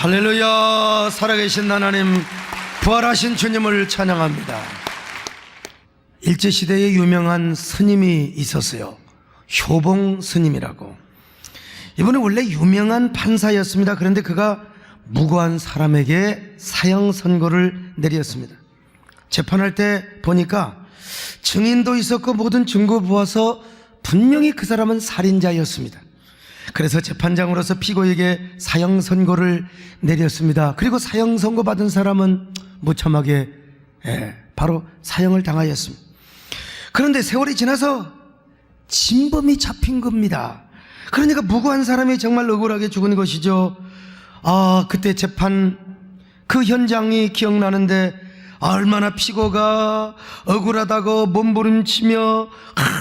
할렐루야. 살아계신 하나님, 부활하신 주님을 찬양합니다. 일제시대에 유명한 스님이 있었어요. 효봉 스님이라고. 이분은 원래 유명한 판사였습니다. 그런데 그가 무고한 사람에게 사형 선고를 내렸습니다. 재판할 때 보니까 증인도 있었고 모든 증거 보아서 분명히 그 사람은 살인자였습니다. 그래서 재판장으로서 피고에게 사형 선고를 내렸습니다. 그리고 사형 선고 받은 사람은 무참하게 바로 사형을 당하였습니다. 그런데 세월이 지나서 진범이 잡힌 겁니다. 그러니까 무고한 사람이 정말 억울하게 죽은 것이죠. 그때 재판 그 현장이 기억나는데 얼마나 피고가 억울하다고 몸부림치며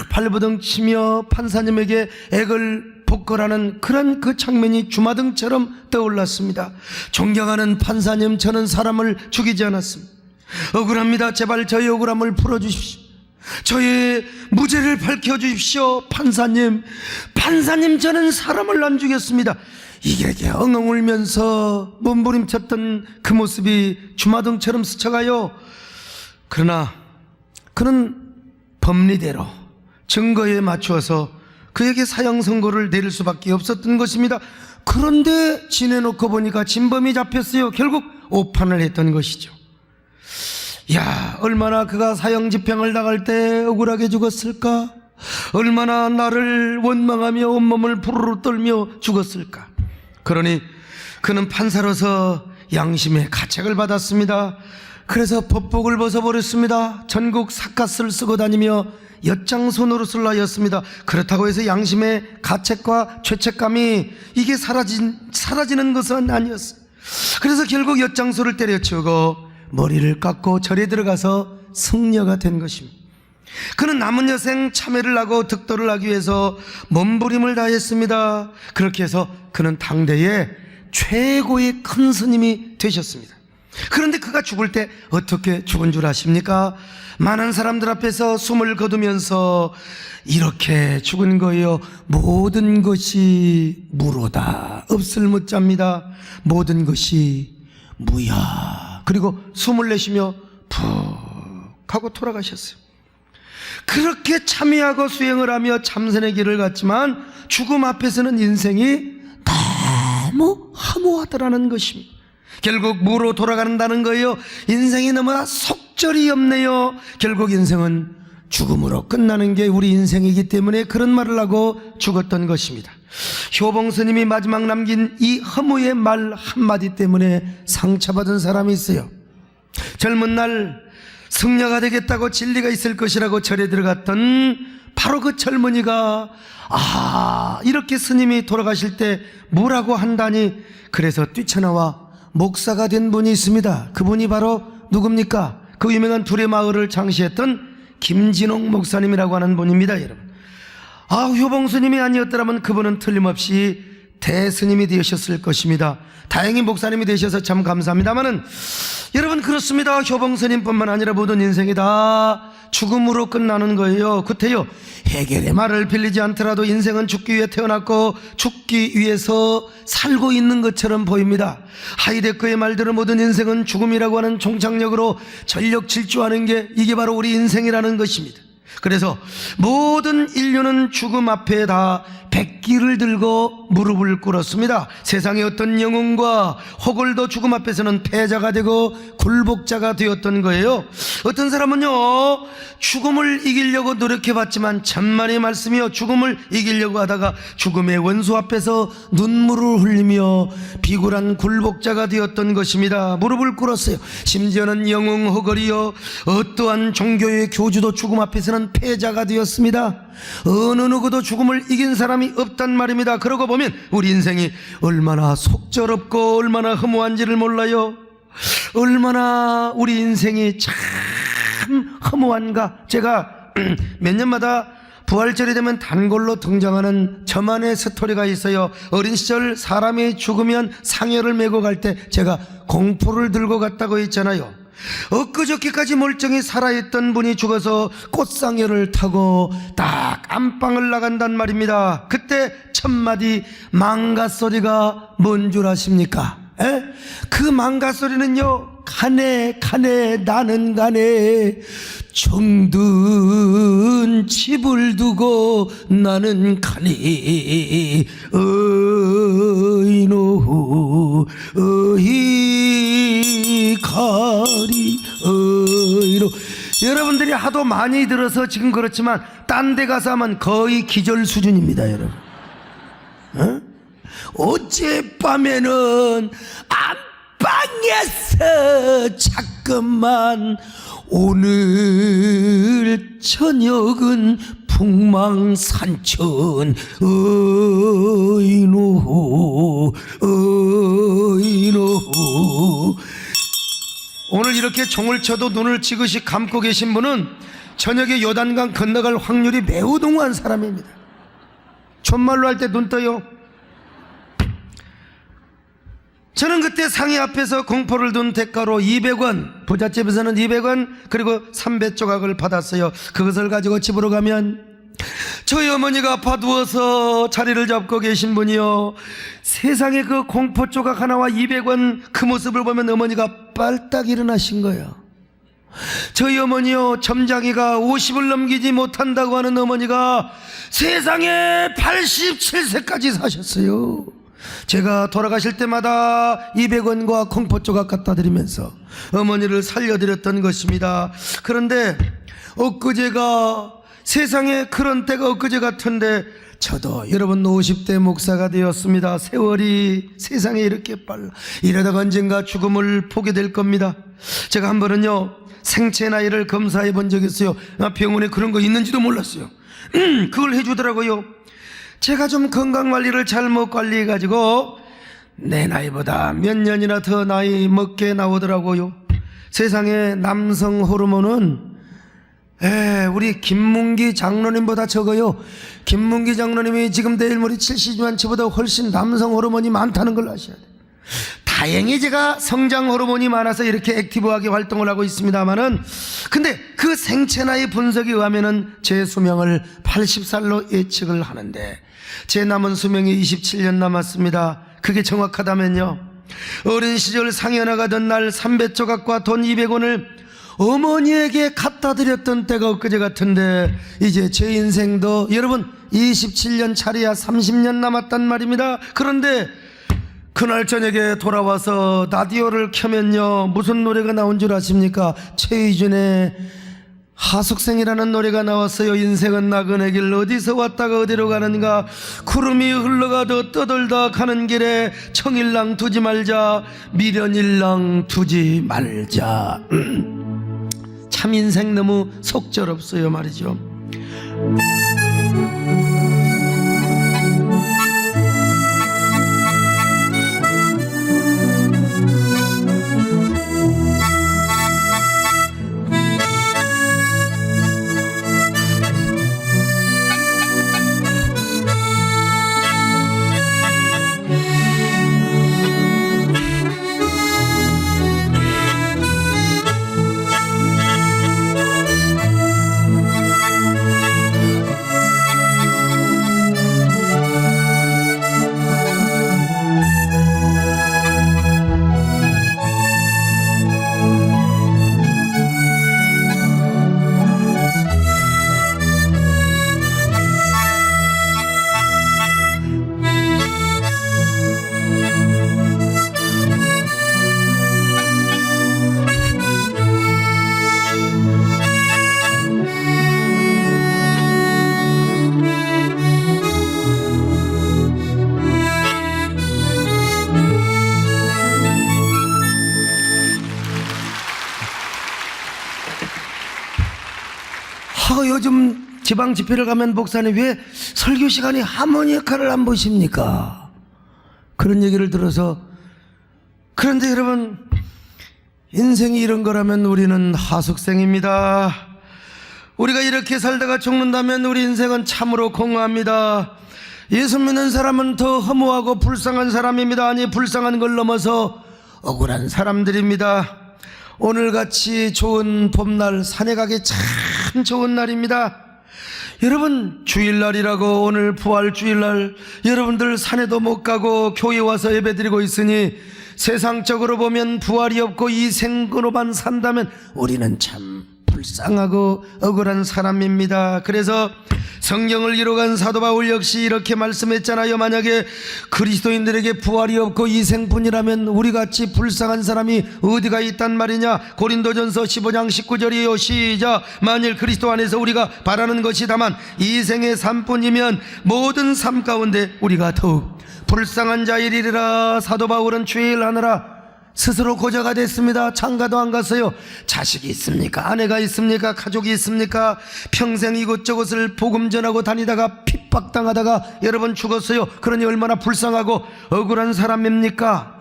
발버둥치며 판사님에게 액을 복걸하는 그런 그 장면이 주마등처럼 떠올랐습니다. 존경하는 판사님, 저는 사람을 죽이지 않았습니다. 억울합니다. 제발 저의 억울함을 풀어주십시오. 저의 무죄를 밝혀주십시오. 판사님, 저는 사람을 안 죽였습니다. 이게 엉엉 울면서 몸부림쳤던 그 모습이 주마등처럼 스쳐가요. 그러나 그는 법리대로 증거에 맞추어서 그에게 사형 선고를 내릴 수밖에 없었던 것입니다. 그런데 지내놓고 보니까 진범이 잡혔어요. 결국 오판을 했던 것이죠. 얼마나 그가 사형 집행을 당할 때 억울하게 죽었을까? 얼마나 나를 원망하며 온몸을 부르르 떨며 죽었을까? 그러니 그는 판사로서 양심의 가책을 받았습니다. 그래서 법복을 벗어버렸습니다. 전국 삿갓을 쓰고 다니며 엿장소 노릇을 하였습니다. 그렇다고 해서 양심의 가책과 죄책감이 이게 사라지는 것은 아니었어요. 그래서 결국 엿장소를 때려치우고 머리를 깎고 절에 들어가서 승려가 된 것입니다. 그는 남은 여생 참회를 하고 득도를 하기 위해서 몸부림을 다했습니다. 그렇게 해서 그는 당대의 최고의 큰 스님이 되셨습니다. 그런데 그가 죽을 때 어떻게 죽은 줄 아십니까? 많은 사람들 앞에서 숨을 거두면서 이렇게 죽은 거예요. 모든 것이 무로다. 없을 무자입니다. 모든 것이 무야. 그리고 숨을 내쉬며 푹 하고 돌아가셨어요. 그렇게 참여하고 수행을 하며 참선의 길을 갔지만 죽음 앞에서는 인생이 너무 허무하더라는 것입니다. 결국 무로 돌아간다는 거예요. 인생이 너무나 속절이 없네요. 결국 인생은 죽음으로 끝나는 게 우리 인생이기 때문에 그런 말을 하고 죽었던 것입니다. 효봉 스님이 마지막 남긴 이 허무의 말 한마디 때문에 상처받은 사람이 있어요. 젊은 날 승려가 되겠다고 진리가 있을 것이라고 절에 들어갔던 바로 그 젊은이가 이렇게 스님이 돌아가실 때 뭐라고 한다니, 그래서 뛰쳐나와 목사가 된 분이 있습니다. 그분이 바로 누굽니까? 그 유명한 두레마을을 창시했던 김진홍 목사님이라고 하는 분입니다. 여러분, 효봉 스님이 아니었더라면 그분은 틀림없이 대스님이 되셨을 것입니다. 다행히 목사님이 되셔서 참 감사합니다만은, 여러분 그렇습니다. 효봉 스님뿐만 아니라 모든 인생이 다 죽음으로 끝나는 거예요. 그때요, 해결의 말을 빌리지 않더라도 인생은 죽기 위해 태어났고 죽기 위해서 살고 있는 것처럼 보입니다. 하이데크의 말대로 모든 인생은 죽음이라고 하는 종착역으로 전력 질주하는 게, 이게 바로 우리 인생이라는 것입니다. 그래서 모든 인류는 죽음 앞에 다 백기를 들고 무릎을 꿇었습니다. 세상의 어떤 영웅과 호걸도 죽음 앞에서는 패자가 되고 굴복자가 되었던 거예요. 어떤 사람은요, 죽음을 이기려고 노력해봤지만 천만의 말씀이요, 죽음을 이기려고 하다가 죽음의 원수 앞에서 눈물을 흘리며 비굴한 굴복자가 되었던 것입니다. 무릎을 꿇었어요. 심지어는 영웅 호걸이요, 어떠한 종교의 교주도 죽음 앞에서는 패자가 되었습니다. 어느 누구도 죽음을 이긴 사람이 없단 말입니다. 그러고 보면 우리 인생이 얼마나 속절없고 얼마나 허무한지를 몰라요. 얼마나 우리 인생이 참 허무한가. 제가 몇 년마다 부활절이 되면 단골로 등장하는 저만의 스토리가 있어요. 어린 시절 사람이 죽으면 상여를 메고 갈 때 제가 공포를 들고 갔다고 했잖아요. 엊그저께까지 멀쩡히 살아있던 분이 죽어서 꽃상여를 타고 딱 안방을 나간단 말입니다. 그때 첫마디 망가소리가 뭔 줄 아십니까? 그 망가소리는요, 가네 가네 나는 가네, 정든 집을 두고 나는 가네, 어이노 어이 가리 어이노. 여러분들이 하도 많이 들어서 지금 그렇지만 딴 데 가서 하면 거의 기절 수준입니다, 여러분. 어젯밤에는 안방에서 잠깐만, 오늘 저녁은 풍망산천, 어이노 어이노. 오늘 이렇게 종을 쳐도 눈을 지그시 감고 계신 분은 저녁에 요단강 건너갈 확률이 매우 동한 사람입니다. 촌말로 할 때 눈 떠요. 저는 그때 상이 앞에서 공포를 둔 대가로 200원, 부잣집에서는 200원 그리고 300 조각을 받았어요. 그것을 가지고 집으로 가면 저희 어머니가 아파 누워서 자리를 잡고 계신 분이요, 세상에 그 공포 조각 하나와 200원 그 모습을 보면 어머니가 빨딱 일어나신 거예요. 저희 어머니요, 점장이가 50을 넘기지 못한다고 하는 어머니가 세상에 87세까지 사셨어요. 제가 돌아가실 때마다 200원과 공포 조각 갖다 드리면서 어머니를 살려드렸던 것입니다. 그런데 엊그제가, 세상에 그런 때가 엊그제 같은데 저도 여러분 50대 목사가 되었습니다. 세월이 세상에 이렇게 빨라. 이러다가 언젠가 죽음을 보게 될 겁니다. 제가 한 번은요, 생체 나이를 검사해 본 적이 있어요. 병원에 그런 거 있는지도 몰랐어요. 그걸 해주더라고요. 제가 좀 건강관리를 잘못 관리해가지고 내 나이보다 몇 년이나 더 나이 먹게 나오더라고요. 세상에 남성 호르몬은 우리 김문기 장로님보다 적어요. 김문기 장로님이 지금 내일모레 70이지만 저보다 훨씬 남성 호르몬이 많다는 걸 아셔야 돼요. 다행히 제가 성장 호르몬이 많아서 이렇게 액티브하게 활동을 하고 있습니다만은, 근데 그 생체 나이 분석에 의하면은 제 수명을 80살로 예측을 하는데 제 남은 수명이 27년 남았습니다. 그게 정확하다면요, 어린 시절 상여 나가던 날 300조각과 돈 200원을 어머니에게 갖다 드렸던 때가 엊그제 같은데, 이제 제 인생도 여러분 27년 차례야 30년 남았단 말입니다. 그런데 그날 저녁에 돌아와서 라디오를 켜면요, 무슨 노래가 나온 줄 아십니까? 최희준의 하숙생이라는 노래가 나왔어요. 인생은 나그네 길, 어디서 왔다가 어디로 가는가, 구름이 흘러가도 떠돌다 가는 길에 청일랑 두지 말자, 미련일랑 두지 말자. 참 인생 너무 속절없어요 말이죠. 요즘 지방 집회를 가면 목사님 왜 설교 시간에 하모니카를 안 보십니까? 그런 얘기를 들어서. 그런데 여러분, 인생이 이런 거라면 우리는 하숙생입니다. 우리가 이렇게 살다가 죽는다면 우리 인생은 참으로 공허합니다. 예수 믿는 사람은 더 허무하고 불쌍한 사람입니다. 아니, 불쌍한 걸 넘어서 억울한 사람들입니다. 오늘같이 좋은 봄날 산에 가기 참 좋은 날입니다. 여러분, 주일날이라고 오늘 부활주일날 여러분들 산에도 못 가고 교회 와서 예배드리고 있으니 세상적으로 보면 부활이 없고 이 생으로만 산다면 우리는 참 불쌍하고 억울한 사람입니다. 그래서 성경을 이뤄간 사도 바울 역시 이렇게 말씀했잖아요. 만약에 그리스도인들에게 부활이 없고 이생뿐이라면 우리같이 불쌍한 사람이 어디가 있단 말이냐. 고린도전서 15장 19절이에요 시작. 만일 그리스도 안에서 우리가 바라는 것이 다만 이생의 삶뿐이면 모든 삶 가운데 우리가 더욱 불쌍한 자이리라. 사도 바울은 주일하느라 스스로 고자가 됐습니다. 장가도 안 갔어요. 자식이 있습니까? 아내가 있습니까? 가족이 있습니까? 평생 이곳저곳을 복음 전하고 다니다가 핍박당하다가 여러분 죽었어요. 그러니 얼마나 불쌍하고 억울한 사람입니까?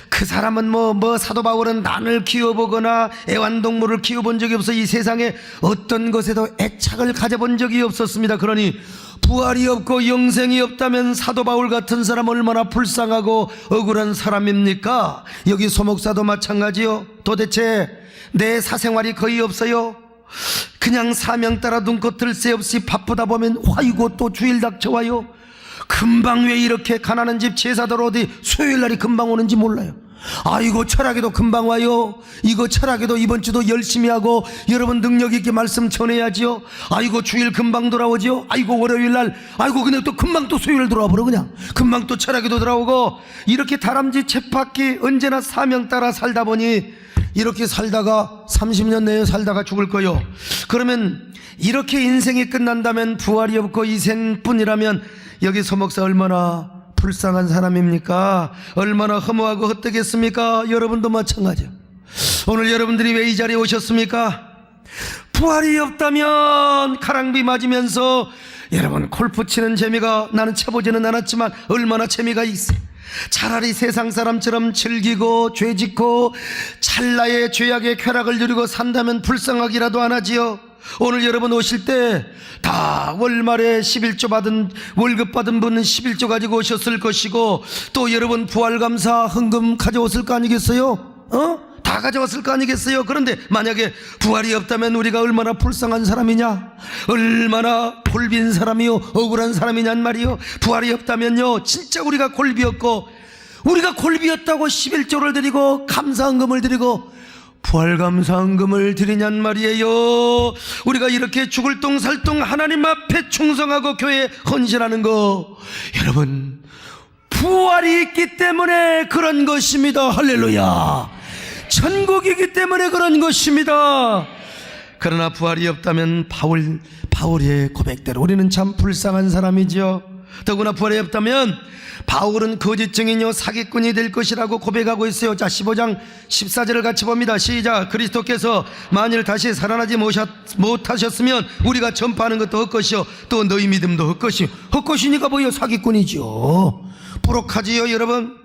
그 사람은 사도 바울은 난을 키워보거나 애완동물을 키워본 적이 없어 이 세상에 어떤 것에도 애착을 가져본 적이 없었습니다. 그러니 부활이 없고 영생이 없다면 사도 바울 같은 사람 얼마나 불쌍하고 억울한 사람입니까? 여기 소목사도 마찬가지요. 도대체 내 사생활이 거의 없어요. 그냥 사명 따라 눈꽃 들 새 없이 바쁘다 보면 아이고 또 주일 닥쳐와요. 금방 왜 이렇게 가난한 집 제사들 어디 수요일날이 금방 오는지 몰라요. 아이고 철학에도 금방 와요. 이거 철학에도 이번 주도 열심히 하고 여러분 능력 있게 말씀 전해야지요. 아이고 주일 금방 돌아오지요. 아이고 월요일날 아이고 근데 또 금방 또 수요일 돌아와 버려. 그냥 금방 또 철학에도 돌아오고 이렇게 다람쥐 쳇바퀴 언제나 사명 따라 살다 보니 이렇게 살다가 30년 내에 살다가 죽을 거요. 그러면 이렇게 인생이 끝난다면 부활이 없고 이생뿐이라면 여기 소목사 얼마나 불쌍한 사람입니까? 얼마나 허무하고 헛되겠습니까? 여러분도 마찬가지요. 오늘 여러분들이 왜 이 자리에 오셨습니까? 부활이 없다면 가랑비 맞으면서 여러분 골프 치는 재미가 나는 쳐보지는 않았지만 얼마나 재미가 있어요. 차라리 세상 사람처럼 즐기고 죄짓고 찰나의 죄악의 쾌락을 누리고 산다면 불쌍하기라도 안 하지요. 오늘 여러분 오실 때 다 월말에 11조 받은 월급 받은 분은 11조 가지고 오셨을 것이고 또 여러분 부활감사 헌금 가져왔을 거 아니겠어요? 다 가져왔을 거 아니겠어요? 그런데 만약에 부활이 없다면 우리가 얼마나 불쌍한 사람이냐, 얼마나 골빈 사람이요 억울한 사람이냔 말이요. 부활이 없다면요 진짜 우리가 골비였고 우리가 골비였다고 11조를 드리고 감사헌금을 드리고 부활감사헌금을 드리냔 말이에요. 우리가 이렇게 죽을 똥살똥 하나님 앞에 충성하고 교회에 헌신하는 거 여러분 부활이 있기 때문에 그런 것입니다. 할렐루야. 천국이기 때문에 그런 것입니다. 그러나 부활이 없다면 바울의 고백대로 우리는 참 불쌍한 사람이죠. 더구나 부활이 없다면 바울은 거짓 증인이요 사기꾼이 될 것이라고 고백하고 있어요. 자, 15장 14절을 같이 봅니다. 시작. 그리스도께서 만일 다시 살아나지 못하셨으면 우리가 전파하는 것도 헛것이요 또 너희 믿음도 헛것이요. 헛것이니까 뭐요? 사기꾼이죠. 부록하지요 여러분.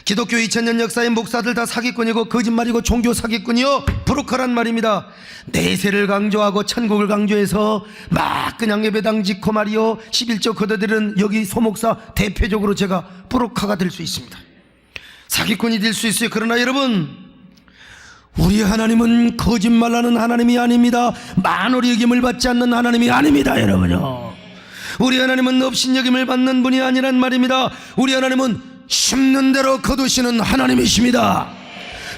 기독교 2000년 역사의 목사들 다 사기꾼이고 거짓말이고 종교 사기꾼이요 부록하란 말입니다. 내세를 강조하고 천국을 강조해서 막 그냥 예배당 짓고 말이요 11조 거둬들은 여기 소목사 대표적으로 제가 부록화가 될 수 있습니다. 사기꾼이 될 수 있어요. 그러나 여러분, 우리 하나님은 거짓말하는 하나님이 아닙니다. 만월이 여김을 받지 않는 하나님이 아닙니다. 여러분요, 우리 하나님은 업신여김을 받는 분이 아니란 말입니다. 우리 하나님은 심는 대로 거두시는 하나님이십니다.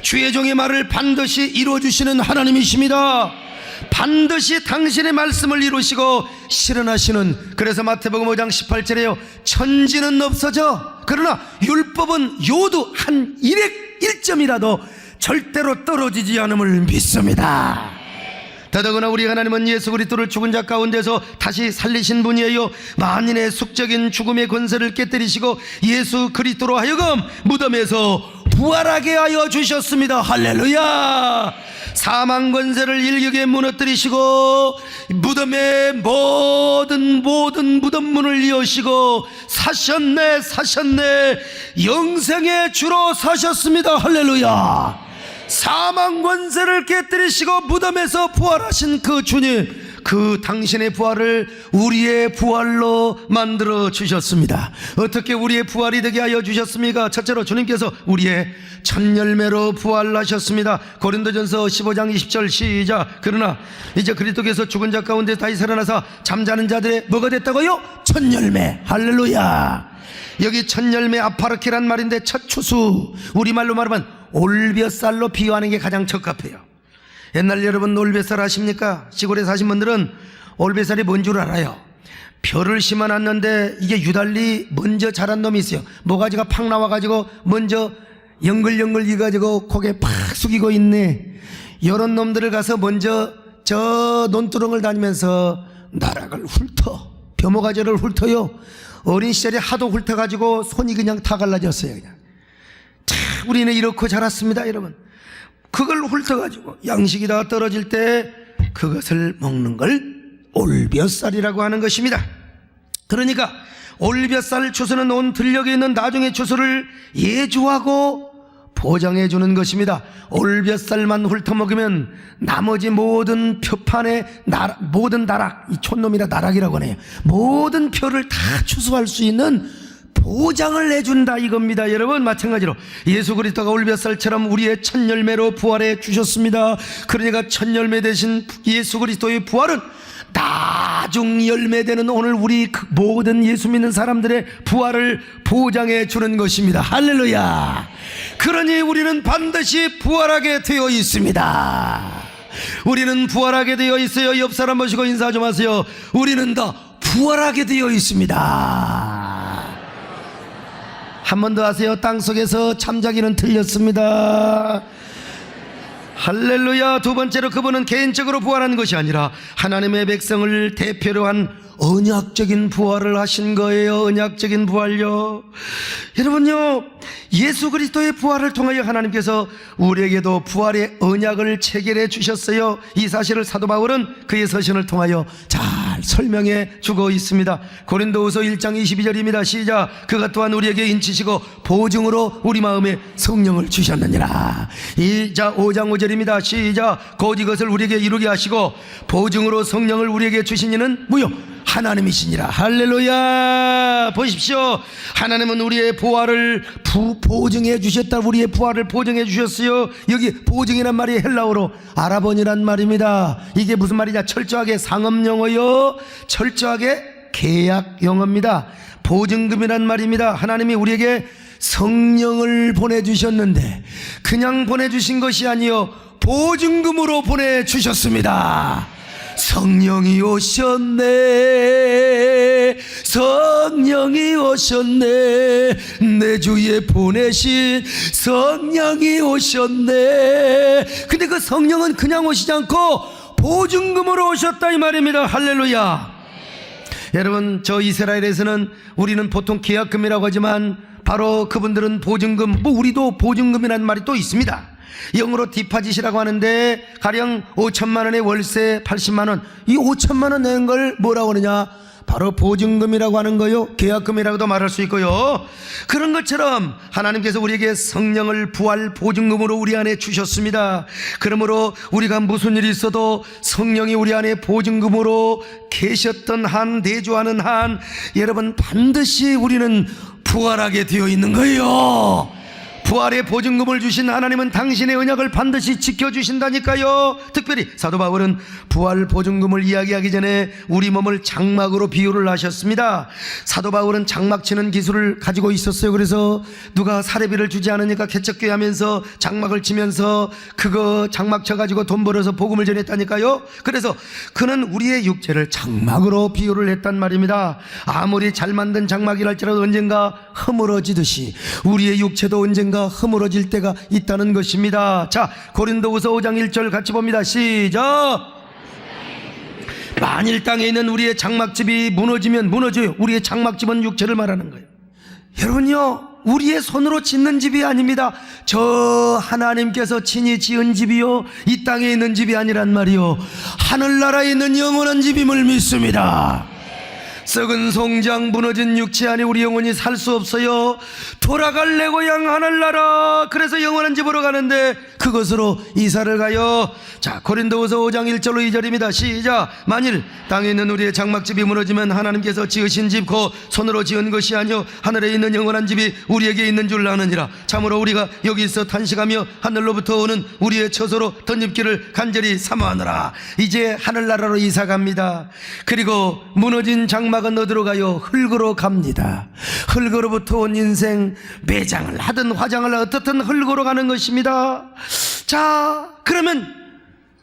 주의 종의 말을 반드시 이루어주시는 하나님이십니다. 반드시 당신의 말씀을 이루시고 실현하시는, 그래서 마태복음 5장 18절에요 천지는 없어져 그러나 율법은 요도 한 일액 1점이라도 절대로 떨어지지 않음을 믿습니다. 더더구나 우리 하나님은 예수 그리스도를 죽은 자 가운데서 다시 살리신 분이에요. 만인의 숙적인 죽음의 권세를 깨뜨리시고 예수 그리스도로 하여금 무덤에서 부활하게 하여 주셨습니다. 할렐루야. 사망 권세를 일격에 무너뜨리시고 무덤의 모든 무덤 문을 여시고 사셨네 영생의 주로 사셨습니다. 할렐루야. 사망 권세를 깨뜨리시고 무덤에서 부활하신 그 주님, 그 당신의 부활을 우리의 부활로 만들어 주셨습니다. 어떻게 우리의 부활이 되게 하여 주셨습니까? 첫째로 주님께서 우리의 첫 열매로 부활하셨습니다. 고린도전서 15장 20절 시작. 그러나 이제 그리스도께서 죽은 자 가운데 다시 살아나서 잠자는 자들의 뭐가 됐다고요? 첫 열매. 할렐루야. 여기 첫 열매 아파르키란 말인데 첫 추수, 우리말로 말하면 올벼살로 비유하는 게 가장 적합해요. 옛날 여러분 올벼살 아십니까? 시골에 사신 분들은 올벼살이 뭔 줄 알아요. 벼를 심어놨는데 이게 유달리 먼저 자란 놈이 있어요. 모가지가 팍 나와가지고 먼저 영글영글 익어가지고 고개 팍 숙이고 있네. 이런 놈들을 가서 먼저 저 논두렁을 다니면서 나락을 훑어, 벼모가지를 훑어요. 어린 시절에 하도 훑어가지고 손이 그냥 다 갈라졌어요. 그냥 참 우리는 이렇게 자랐습니다. 여러분, 그걸 훑어가지고 양식이 다 떨어질 때 그것을 먹는 걸 올벼살이라고 하는 것입니다. 그러니까 올벼살 추수는 온 들녘에 있는 나중의 추수를 예주하고 보장해 주는 것입니다. 올벼살만 훑어먹으면 나머지 모든 표판에 모든 나락, 이 촌놈이라 나락이라고 하네요. 모든 표를 다 추수할 수 있는 보장을 해준다 이겁니다. 여러분, 마찬가지로 예수 그리스도가 올벼살처럼 우리의 첫 열매로 부활해 주셨습니다. 그러니까 첫 열매 되신 예수 그리스도의 부활은 나중 열매 되는 오늘 우리 모든 예수 믿는 사람들의 부활을 보장해 주는 것입니다. 할렐루야. 그러니 우리는 반드시 부활하게 되어 있습니다. 우리는 부활하게 되어 있어요. 옆 사람 모시고 인사 좀 하세요. 우리는 다 부활하게 되어 있습니다. 한 번 더 하세요. 땅속에서 잠자기는 틀렸습니다. 할렐루야. 두 번째로, 그분은 개인적으로 부활하는 것이 아니라 하나님의 백성을 대표로 한 언약적인 부활을 하신 거예요. 언약적인 부활요. 여러분요, 예수 그리스도의 부활을 통하여 하나님께서 우리에게도 부활의 언약을 체결해 주셨어요. 이 사실을 사도 바울은 그의 서신을 통하여 잘 설명해 주고 있습니다. 고린도후서 1장 22절입니다. 시작. 그가 또한 우리에게 인치시고 보증으로 우리 마음에 성령을 주셨느니라. 5장 5절입니다. 시작. 곧 이것을 우리에게 이루게 하시고 보증으로 성령을 우리에게 주신 이는 무요 하나님이시니라. 할렐루야. 보십시오. 하나님은 우리의 부활을 보증해 주셨다. 우리의 부활을 보증해 주셨어요. 여기 보증이란 말이 헬라어로 아라본이란 말입니다. 이게 무슨 말이냐? 철저하게 상업용어요, 철저하게 계약용어입니다. 보증금이란 말입니다. 하나님이 우리에게 성령을 보내주셨는데 그냥 보내주신 것이 아니요, 보증금으로 보내주셨습니다. 성령이 오셨네, 성령이 오셨네, 내 주에 보내신 성령이 오셨네. 근데 그 성령은 그냥 오시지 않고 보증금으로 오셨다 이 말입니다. 할렐루야. 여러분, 저 이스라엘에서는 우리는 보통 계약금이라고 하지만 바로 그분들은 보증금, 우리도 보증금이라는 말이 또 있습니다. 영어로 디파짓이라고 하는데 가령 5천만 원의 월세 80만 원, 이 5천만 원 낸 걸 뭐라고 하느냐, 바로 보증금이라고 하는 거요. 계약금이라고도 말할 수 있고요. 그런 것처럼 하나님께서 우리에게 성령을 부활 보증금으로 우리 안에 주셨습니다. 그러므로 우리가 무슨 일이 있어도 성령이 우리 안에 보증금으로 계셨던 한, 내주하는 한, 여러분 반드시 우리는 부활하게 되어 있는 거예요. 부활의 보증금을 주신 하나님은 당신의 언약을 반드시 지켜주신다니까요. 특별히 사도 바울은 부활 보증금을 이야기하기 전에 우리 몸을 장막으로 비유를 하셨습니다. 사도 바울은 장막 치는 기술을 가지고 있었어요. 그래서 누가 사례비를 주지 않으니까 개척교회 하면서 장막을 치면서 그거 장막 쳐가지고 돈 벌어서 복음을 전했다니까요. 그래서 그는 우리의 육체를 장막으로 비유를 했단 말입니다. 아무리 잘 만든 장막이랄지라도 언젠가 허물어지듯이 우리의 육체도 언젠가 허물어질 때가 있다는 것입니다. 자, 고린도후서 5장 1절 같이 봅니다. 시작. 만일 땅에 있는 우리의 장막집이 무너지면 무너져요. 우리의 장막집은 육체를 말하는 거예요. 여러분요, 우리의 손으로 짓는 집이 아닙니다. 저 하나님께서 친히 지은 집이요, 이 땅에 있는 집이 아니란 말이요, 하늘나라에 있는 영원한 집임을 믿습니다. 썩은 송장, 무너진 육체 안에 우리 영혼이 살 수 없어요. 돌아갈 내 고향 하늘나라, 그래서 영원한 집으로 가는데 그것으로 이사를 가요. 자, 고린도후서 5장 1절로 2절입니다. 시작. 만일 땅에 있는 우리의 장막집이 무너지면 하나님께서 지으신 집 곧 손으로 지은 것이 아니요 하늘에 있는 영원한 집이 우리에게 있는 줄 아느니라. 참으로 우리가 여기서 탄식하며 하늘로부터 오는 우리의 처소로 덧입기를 간절히 사모하노라. 이제 하늘나라로 이사갑니다. 그리고 무너진 장막은 어디로 가요? 흙으로 갑니다. 흙으로부터 온 인생, 매장을 하든 화장을 어떻든 흙으로 가는 것입니다. 자, 그러면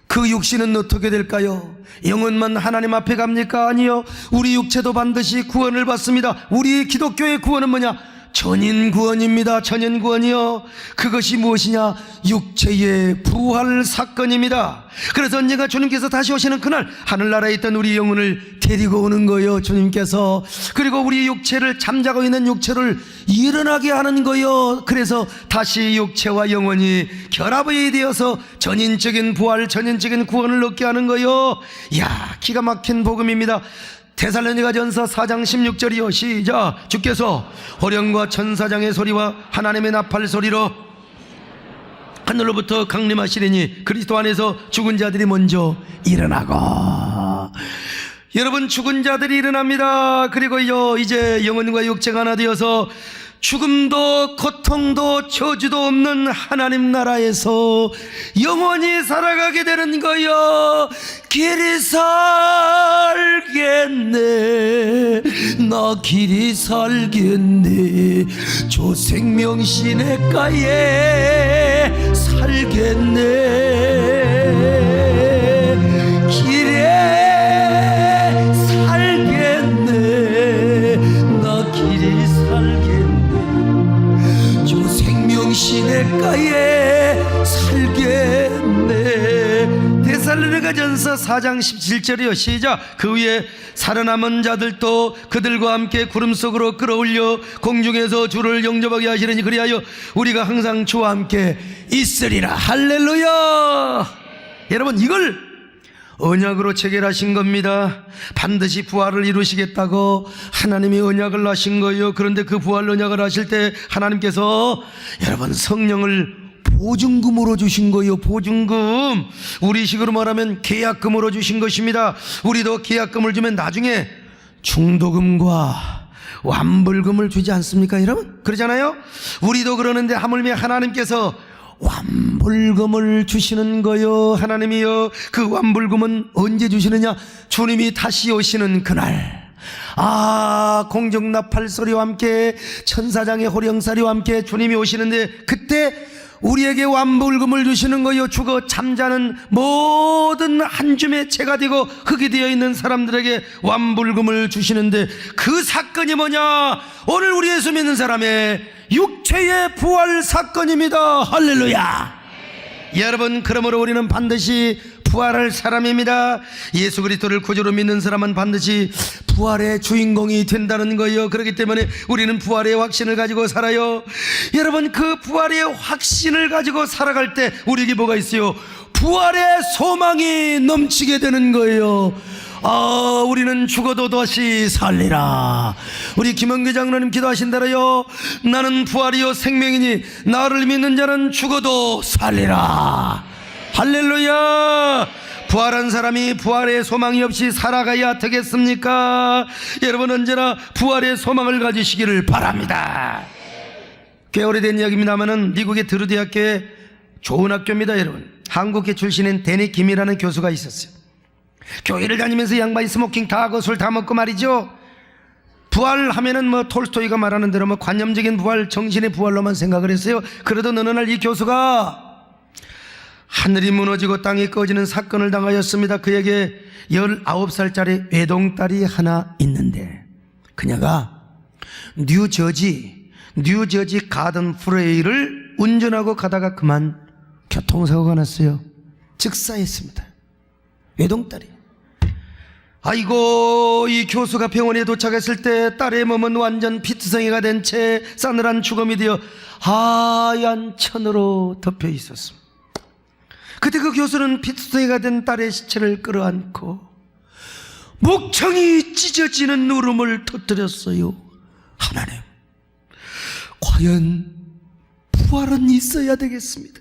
그 육신은 어떻게 될까요? 영혼만 하나님 앞에 갑니까? 아니요. 우리 육체도 반드시 구원을 받습니다. 우리 기독교의 구원은 뭐냐? 전인구원입니다. 전인구원이요. 그것이 무엇이냐? 육체의 부활 사건입니다. 그래서 언젠가 주님께서 다시 오시는 그날 하늘나라에 있던 우리 영혼을 데리고 오는 거예요, 주님께서. 그리고 우리 육체를, 잠자고 있는 육체를 일어나게 하는 거예요. 그래서 다시 육체와 영혼이 결합이 되어서 전인적인 부활, 전인적인 구원을 얻게 하는 거예요. 이야, 기가 막힌 복음입니다. 데살로니가전서 4장 16절이요. 시작. 주께서 호령과 천사장의 소리와 하나님의 나팔 소리로 하늘로부터 강림하시리니 그리스도 안에서 죽은 자들이 먼저 일어나고. 여러분, 죽은 자들이 일어납니다. 그리고요, 이제 영혼과 육체가 하나 되어서 죽음도 고통도 저주도 없는 하나님 나라에서 영원히 살아가게 되는 거요. 길이 살겠네, 나 길이 살겠네, 저 생명시내가에 살겠네, 길에 살겠네, 나 길이 살겠네, 시내가에 살겠네. 데살로니가전서 4장 17절이요. 시작. 그 위에 살아남은 자들도 그들과 함께 구름 속으로 끌어올려 공중에서 주를 영접하게 하시려니 그리하여 우리가 항상 주와 함께 있으리라. 할렐루야. 여러분, 이걸 언약으로 체결하신 겁니다. 반드시 부활을 이루시겠다고 하나님이 언약을 하신 거예요. 그런데 그 부활 언약을 하실 때 하나님께서 여러분 성령을 보증금으로 주신 거예요. 보증금. 우리식으로 말하면 계약금으로 주신 것입니다. 우리도 계약금을 주면 나중에 중도금과 완불금을 주지 않습니까, 여러분? 그러잖아요. 우리도 그러는데 하물며 하나님께서 완불금을 주시는 거요. 하나님이요. 그 완불금은 언제 주시느냐? 주님이 다시 오시는 그날. 아, 공중나팔 소리와 함께 천사장의 호령사리와 함께 주님이 오시는데 그때 우리에게 완불금을 주시는 거요. 죽어 잠자는 모든 한 줌의 채가 되고 흙이 되어 있는 사람들에게 완불금을 주시는데 그 사건이 뭐냐? 오늘 우리 예수 믿는 사람의 육체의 부활 사건입니다. 할렐루야. 여러분, 그러므로 우리는 반드시 부활할 사람입니다. 예수 그리스도를 구주로 믿는 사람은 반드시 부활의 주인공이 된다는 거예요. 그렇기 때문에 우리는 부활의 확신을 가지고 살아요. 여러분, 그 부활의 확신을 가지고 살아갈 때 우리에게 뭐가 있어요? 부활의 소망이 넘치게 되는 거예요. 우리는 죽어도 다시 살리라. 우리 김원기 장로님 기도하신 대로요, 나는 부활이요 생명이니 나를 믿는 자는 죽어도 살리라. 할렐루야. 부활한 사람이 부활의 소망이 없이 살아가야 되겠습니까? 여러분, 언제나 부활의 소망을 가지시기를 바랍니다. 꽤 오래된 이야기입니다만은 미국의 드루 대학교에 좋은 학교입니다. 여러분, 한국계 출신인 데니 김이라는 교수가 있었어요. 교회를 다니면서 양반이 스모킹 다 하고 술 다 먹고 말이죠, 부활하면은 뭐 톨스토이가 말하는 대로 뭐 관념적인 부활, 정신의 부활로만 생각을 했어요. 그러던 어느 날 이 교수가 하늘이 무너지고 땅이 꺼지는 사건을 당하였습니다. 그에게 19살짜리 외동딸이 하나 있는데, 그녀가 뉴저지 가든 프레이를 운전하고 가다가 그만 교통사고가 났어요. 즉사했습니다. 외동딸이. 아이고, 이 교수가 병원에 도착했을 때 딸의 몸은 완전 피투성이가 된 채 싸늘한 죽음이 되어 하얀 천으로 덮여 있었습니다. 그때 그 교수는 피투성이가 된 딸의 시체를 끌어안고 목청이 찢어지는 울음을 터뜨렸어요. 하나님, 과연 부활은 있어야 되겠습니다.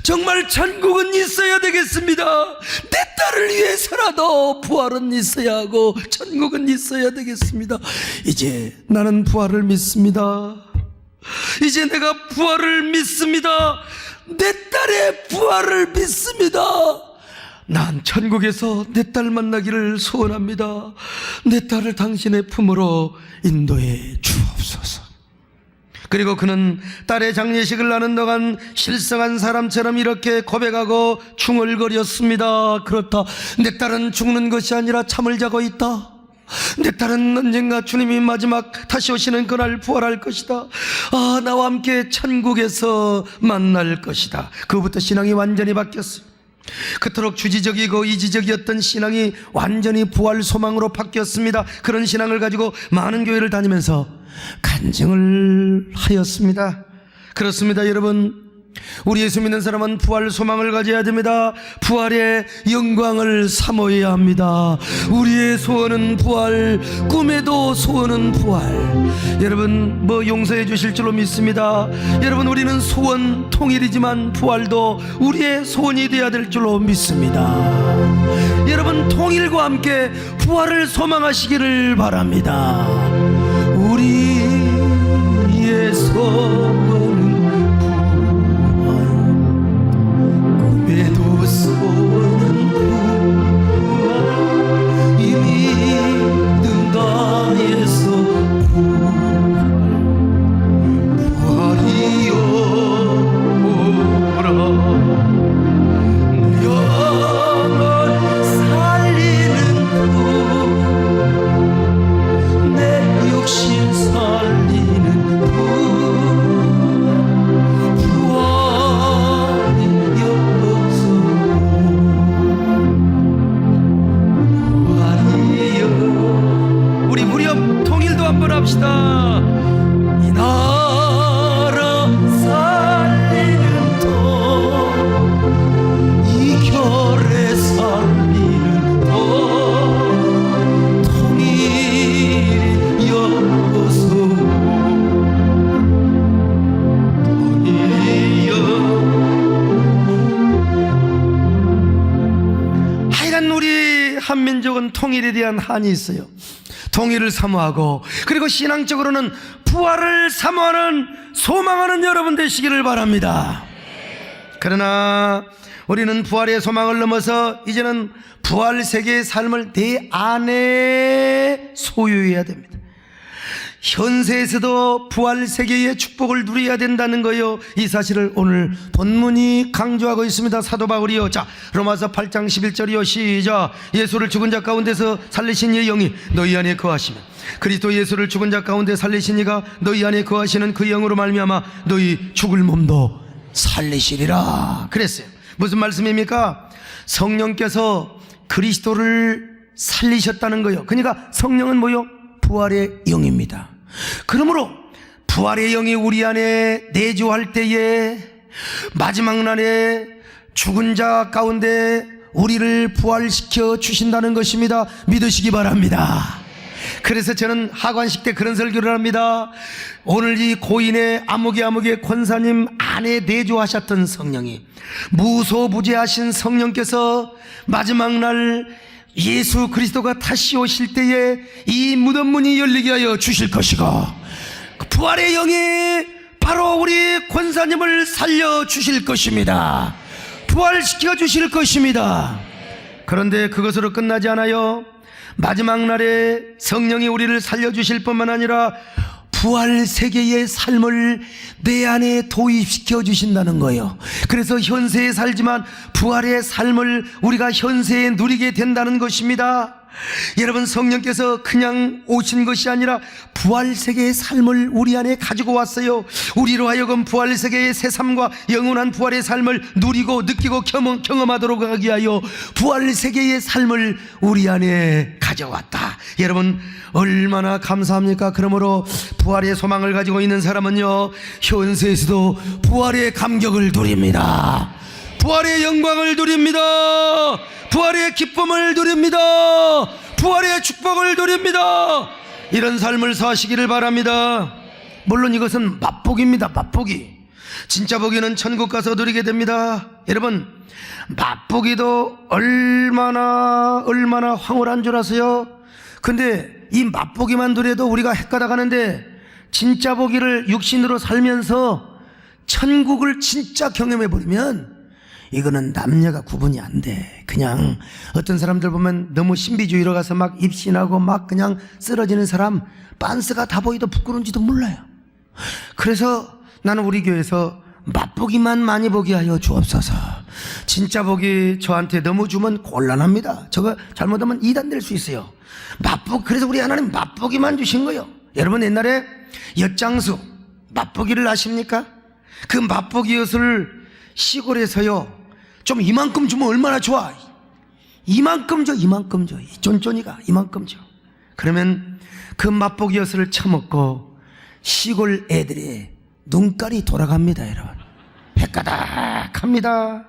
정말 천국은 있어야 되겠습니다. 내 딸을 위해서라도 부활은 있어야 하고 천국은 있어야 되겠습니다. 이제 나는 부활을 믿습니다. 이제 내가 부활을 믿습니다. 내 딸의 부활을 믿습니다. 난 천국에서 내 딸 만나기를 소원합니다. 내 딸을 당신의 품으로 인도해 주옵소서. 그리고 그는 딸의 장례식을 나눈 동안 실성한 사람처럼 이렇게 고백하고 중얼거렸습니다. 그렇다, 내 딸은 죽는 것이 아니라 잠을 자고 있다. 내 딸은 언젠가 주님이 마지막 다시 오시는 그날 부활할 것이다. 나와 함께 천국에서 만날 것이다. 그부터 신앙이 완전히 바뀌었어요. 그토록 주지적이고 이지적이었던 신앙이 완전히 부활 소망으로 바뀌었습니다. 그런 신앙을 가지고 많은 교회를 다니면서 간증을 하였습니다. 그렇습니다. 여러분, 우리 예수 믿는 사람은 부활 소망을 가져야 됩니다. 부활의 영광을 사모해야 합니다. 우리의 소원은 부활, 꿈에도 소원은 부활. 여러분, 뭐 용서해 주실 줄로 믿습니다. 여러분, 우리는 소원 통일이지만 부활도 우리의 소원이 되어야 될 줄로 믿습니다. 여러분, 통일과 함께 부활을 소망하시기를 바랍니다. 우리의 소원은 꿈에도 소원은 부활, 이 믿음 다에서 부활이여 오라. 영원 살리는 부, 내 욕심 살리는 합시다. 이 나라 살리는 도, 이 결에 살리는 도, 통일이 여보소. 통일이여. 하여간 우리 한민족은 통일에 대한 한이 있어요. 통일을 사모하고, 그리고 신앙적으로는 부활을 사모하는, 소망하는 여러분 되시기를 바랍니다. 그러나 우리는 부활의 소망을 넘어서 이제는 부활 세계의 삶을 내 안에 소유해야 됩니다. 현세에서도 부활 세계의 축복을 누려야 된다는 거예요. 이 사실을 오늘 본문이 강조하고 있습니다. 사도 바울이요, 자, 로마서 8장 11절이요, 시작. 예수를 죽은 자 가운데서 살리신 이의 영이 너희 안에 거하시면, 그리스도 예수를 죽은 자 가운데 살리신 이가 너희 안에 거하시는 그 영으로 말미암아 너희 죽을 몸도 살리시리라 그랬어요. 무슨 말씀입니까? 성령께서 그리스도를 살리셨다는 거예요. 그러니까 성령은 뭐요? 부활의 영입니다. 그러므로 부활의 영이 우리 안에 내주할 때에 마지막 날에 죽은 자 가운데 우리를 부활시켜 주신다는 것입니다. 믿으시기 바랍니다. 그래서 저는 하관식 때 그런 설교를 합니다. 오늘 이 고인의 아무개 권사님 안에 내주하셨던 성령이, 무소부재하신 성령께서 마지막 날 예수 그리스도가 다시 오실 때에 이 무덤 문이 열리게 하여 주실 것이고, 부활의 영이 바로 우리 권사님을 살려주실 것입니다. 부활시켜 주실 것입니다. 그런데 그것으로 끝나지 않아요. 마지막 날에 성령이 우리를 살려주실 뿐만 아니라 부활 세계의 삶을 내 안에 도입시켜 주신다는 거예요. 그래서 현세에 살지만 부활의 삶을 우리가 현세에 누리게 된다는 것입니다. 여러분, 성령께서 그냥 오신 것이 아니라 부활 세계의 삶을 우리 안에 가지고 왔어요. 우리로 하여금 부활 세계의 새삼과 영원한 부활의 삶을 누리고 느끼고 경험하도록 하기 위하여 부활 세계의 삶을 우리 안에 가져왔다. 여러분, 얼마나 감사합니까? 그러므로 부활의 소망을 가지고 있는 사람은요, 현세에서도 부활의 감격을 누립니다. 부활의 영광을 누립니다. 부활의 기쁨을 누립니다. 부활의 축복을 누립니다. 이런 삶을 사시기를 바랍니다. 물론 이것은 맛보기입니다. 맛보기. 진짜 보기는 천국 가서 누리게 됩니다. 여러분, 맛보기도 얼마나 황홀한 줄 아세요? 근데 이 맛보기만 누려도 우리가 헷가다 가는데, 진짜 보기를 육신으로 살면서 천국을 진짜 경험해 버리면 이거는 남녀가 구분이 안 돼. 그냥 어떤 사람들 보면 너무 신비주의로 가서 막 입신하고 막 그냥 쓰러지는 사람, 빤스가 다 보이도 부끄러운지도 몰라요. 그래서 나는 우리 교회에서 맛보기만 많이 보게 하여 주옵소서. 진짜 보기 저한테 너무 주면 곤란합니다. 저거 잘못하면 이단될 수 있어요. 그래서 우리 하나님 맛보기만 주신 거예요. 여러분, 옛날에 엿장수 맛보기를 아십니까? 그 맛보기 엿을 시골에서요, 좀 이만큼 주면 얼마나 좋아. 이만큼 줘. 이 쫀쫀이가 이만큼 줘. 그러면 그 맛보기 엿을 처먹고 시골 애들의 눈깔이 돌아갑니다. 여러분, 헷가닥합니다.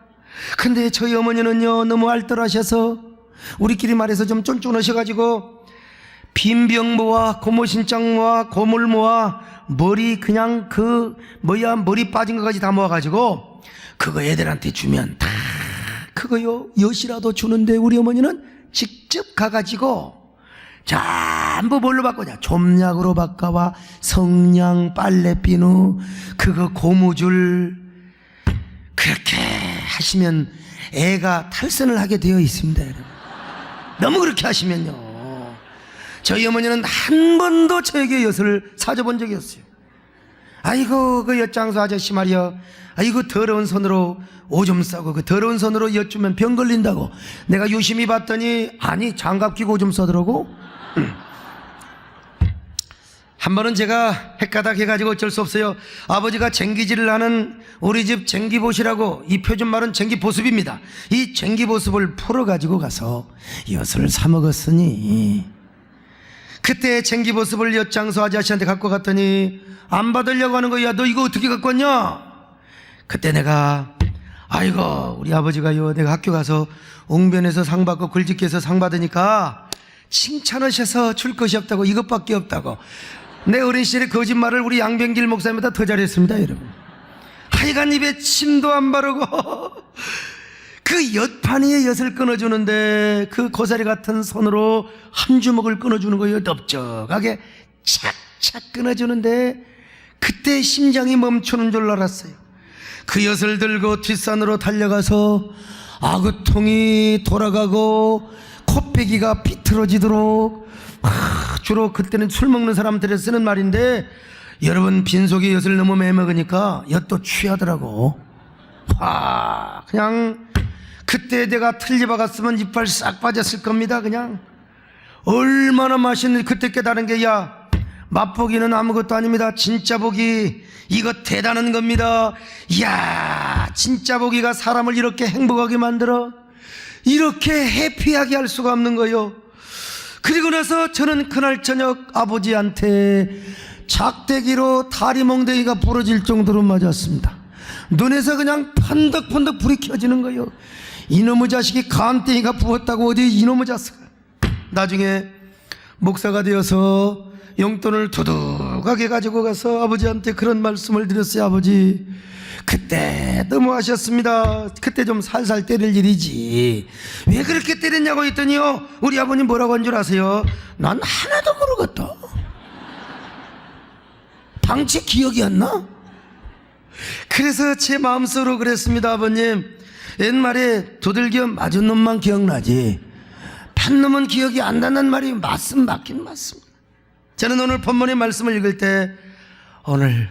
근데 저희 어머니는요, 너무 알뜰하셔서, 우리끼리 말해서 좀 쫀쫀하셔가지고 빈병모와 고무신장모와 고물모와 머리 그냥 머리 빠진 것까지 다 모아가지고 그거 애들한테 주면 다 그거요 엿이라도 주는데, 우리 어머니는 직접 가가지고 전부 뭘로 바꾸냐? 좀약으로 바꿔와 성냥, 빨래비누, 그거 고무줄. 그렇게 하시면 애가 탈선을 하게 되어 있습니다. 여러분, 너무 그렇게 하시면요. 저희 어머니는 한 번도 저에게 엿을 사줘본 적이 없어요. 아이고, 그 엿장수 아저씨 말이야, 아이고 더러운 손으로 오줌 싸고 그 더러운 손으로 엿 주면 병 걸린다고. 내가 유심히 봤더니 아니, 장갑 끼고 오줌 싸더라고. 한 번은 제가 헷가닥 해가지고 어쩔 수 없어요. 아버지가 쟁기질을 하는 우리 집 쟁기보시라고, 이 표준말은 쟁기보습입니다. 이 쟁기보습을 풀어가지고 가서 엿을 사 먹었으니, 그때 쟁기보습을 엿장수 아저씨한테 갖고 갔더니 안 받으려고 하는 거야. 너 이거 어떻게 갖고 왔냐? 그때 내가, 아이고 우리 아버지가요, 내가 학교 가서 웅변에서 상 받고 글짓기에서 상 받으니까 칭찬하셔서 줄 것이 없다고, 이것밖에 없다고. 내 어린 시절에 거짓말을 우리 양병길 목사님보다 더 잘했습니다. 여러분, 하여간 입에 침도 안 바르고 그 엿판 위에 엿을 끊어주는데 그 고사리 같은 손으로 한 주먹을 끊어주는 거예요. 넓적하게 착착 끊어주는데 그때 심장이 멈추는 줄 알았어요. 그 엿을 들고 뒷산으로 달려가서 아구통이 돌아가고 코빼기가 비틀어지도록, 주로 그때는 술 먹는 사람들이 쓰는 말인데, 여러분, 빈속에 엿을 너무 많이 먹으니까 엿도 취하더라고. 그냥 그때 내가 틀니 박았으면 이빨 싹 빠졌을 겁니다. 그냥 얼마나 맛있는지 그때 깨달은 게, 야, 맛보기는 아무것도 아닙니다. 진짜 복이 이거 대단한 겁니다. 이야, 진짜 복이가 사람을 이렇게 행복하게 만들어 이렇게 해피하게 할 수가 없는 거요. 그리고 나서 저는 그날 저녁 아버지한테 작대기로 다리 멍대기가 부러질 정도로 맞았습니다. 눈에서 그냥 판덕판덕 불이 켜지는 거요. 이놈의 자식이 간땡이가 부었다고 어디 이놈의 자식. 나중에 목사가 되어서 용돈을 두둑하게 가지고 가서 아버지한테 그런 말씀을 드렸어요. 아버지, 그때 너무하셨습니다. 그때 좀 살살 때릴 일이지 왜 그렇게 때렸냐고 했더니요, 우리 아버님 뭐라고 한 줄 아세요? 난 하나도 모르겠다. 방치 기억이 안 나? 그래서 제 마음속으로 그랬습니다. 아버님, 옛말에 두들겨 맞은 놈만 기억나지 판 놈은 기억이 안 나는 말이 맞긴 맞습니다. 저는 오늘 본문의 말씀을 읽을 때 오늘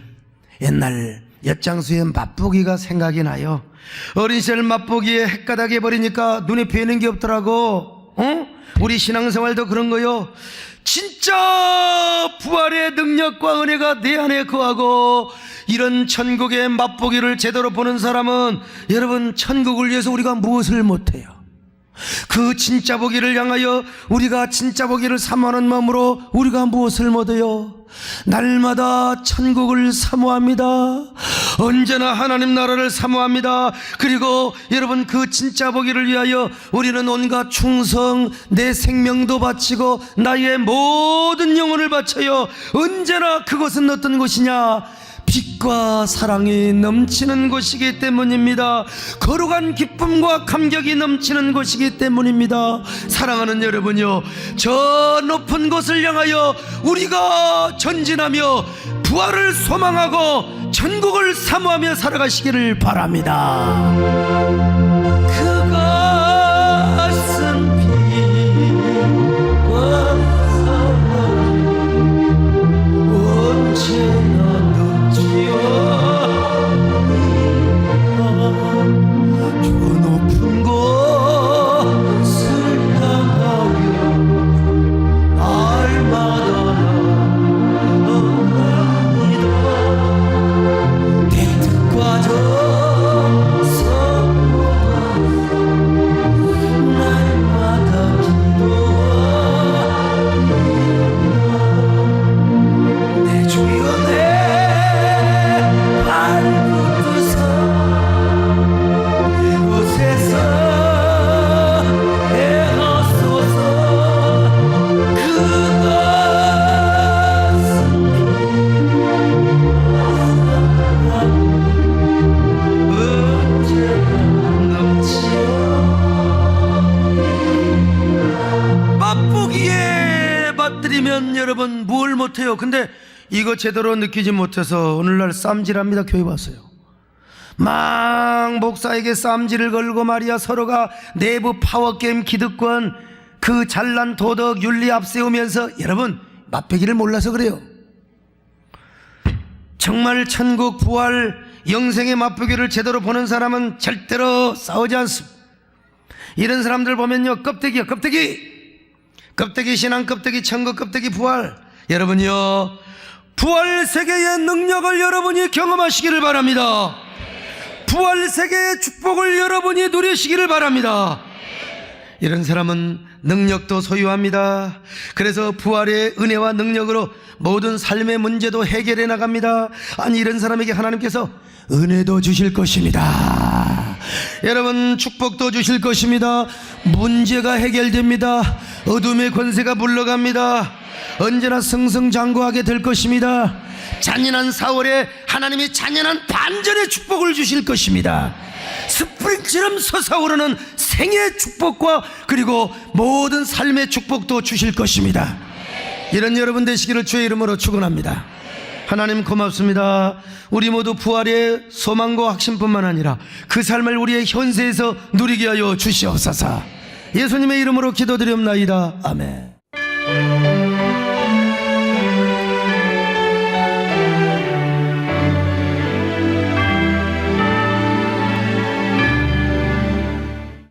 옛날 엿장수의 맛보기가 생각이 나요. 어린 시절 맛보기에 헷가닥해 버리니까 눈에 뵈는 게 없더라고. 우리 신앙생활도 그런 거요. 진짜 부활의 능력과 은혜가 내 안에 거하고 이런 천국의 맛보기를 제대로 보는 사람은 여러분, 천국을 위해서 우리가 무엇을 못해요? 그 진짜 보기를 향하여 우리가 진짜 보기를 사모하는 마음으로 우리가 무엇을 못해요? 날마다 천국을 사모합니다. 언제나 하나님 나라를 사모합니다. 그리고 여러분, 그 진짜 보기를 위하여 우리는 온갖 충성, 내 생명도 바치고 나의 모든 영혼을 바쳐요. 언제나 그것은 어떤 곳이냐? 빛과 사랑이 넘치는 곳이기 때문입니다. 거룩한 기쁨과 감격이 넘치는 곳이기 때문입니다. 사랑하는 여러분요, 저 높은 곳을 향하여 우리가 전진하며 부활을 소망하고 천국을 사모하며 살아가시기를 바랍니다. 그 가슴 빛과 언제나 저 높은 곳을 향하여 날마다 나아갑니다. 대특과 정성보다 날마다 기도합니다. 내 주여, 내 여러분 뭘 못해요? 근데 이거 제대로 느끼지 못해서 오늘날 쌈질합니다. 교회 와서요. 막 목사에게 쌈질을 걸고 말이야. 서로가 내부 파워게임 기득권, 그 잘난 도덕 윤리 앞세우면서 여러분 맛배기를 몰라서 그래요. 정말 천국 부활 영생의 맛보기를 제대로 보는 사람은 절대로 싸우지 않습니다. 이런 사람들 보면요, 껍데기야, 껍데기. 껍데기 신앙, 껍데기 천국, 껍데기 부활. 여러분이요, 부활 세계의 능력을 여러분이 경험하시기를 바랍니다. 부활 세계의 축복을 여러분이 누리시기를 바랍니다. 이런 사람은 능력도 소유합니다. 그래서 부활의 은혜와 능력으로 모든 삶의 문제도 해결해 나갑니다. 아니, 이런 사람에게 하나님께서 은혜도 주실 것입니다. 여러분, 축복도 주실 것입니다. 문제가 해결됩니다. 어둠의 권세가 물러갑니다. 언제나 승승장구하게 될 것입니다. 잔인한 4월에 하나님이 잔인한 반전의 축복을 주실 것입니다. 스프링처럼 솟아오르는 생의 축복과 그리고 모든 삶의 축복도 주실 것입니다. 이런 여러분 되시기를 주의 이름으로 축원합니다. 하나님 고맙습니다. 우리 모두 부활의 소망과 확신뿐만 아니라 그 삶을 우리의 현세에서 누리게 하여 주시옵소서. 예수님의 이름으로 기도드리옵나이다. 아멘.